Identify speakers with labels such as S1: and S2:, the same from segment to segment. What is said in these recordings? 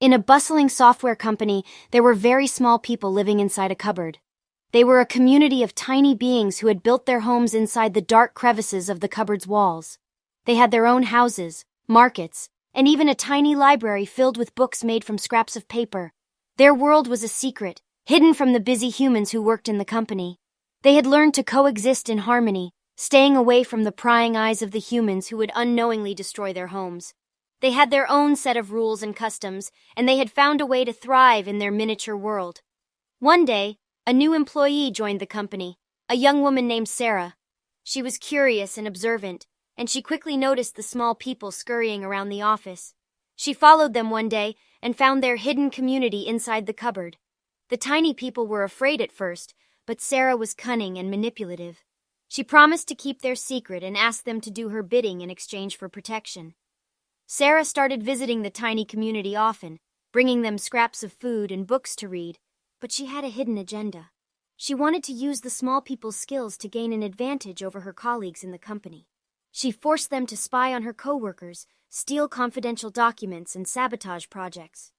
S1: In a bustling software company, there were very small people living inside a cupboard. They were a community of tiny beings who had built their homes inside the dark crevices of the cupboard's walls. They had their own houses, markets, and even a tiny library filled with books made from scraps of paper. Their world was a secret, hidden from the busy humans who worked in the company. They had learned to coexist in harmony, staying away from the prying eyes of the humans who would unknowingly destroy their homes. They had their own set of rules and customs, and they had found a way to thrive in their miniature world. One day, a new employee joined the company, a young woman named Sarah. She was curious and observant, and she quickly noticed the small people scurrying around the office. She followed them one day and found their hidden community inside the cupboard. The tiny people were afraid at first, but Sarah was cunning and manipulative. She promised to keep their secret and asked them to do her bidding in exchange for protection. Sarah started visiting the tiny community often, bringing them scraps of food and books to read, but she had a hidden agenda. She wanted to use the small people's skills to gain an advantage over her colleagues in the company. She forced them to spy on her coworkers, steal confidential documents, and sabotage projects.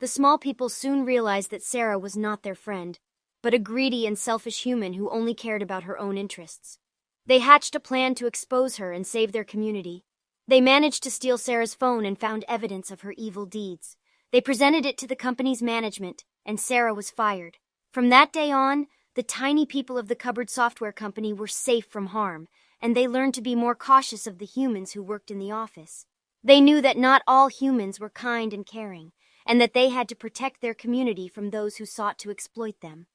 S1: The small people soon realized that Sarah was not their friend, but a greedy and selfish human who only cared about her own interests. They hatched a plan to expose her and save their community. They managed to steal Sarah's phone and found evidence of her evil deeds. They presented it to the company's management, and Sarah was fired. From that day on, the tiny people of the cupboard software company were safe from harm, and they learned to be more cautious of the humans who worked in the office. They knew that not all humans were kind and caring, and that they had to protect their community from those who sought to exploit them.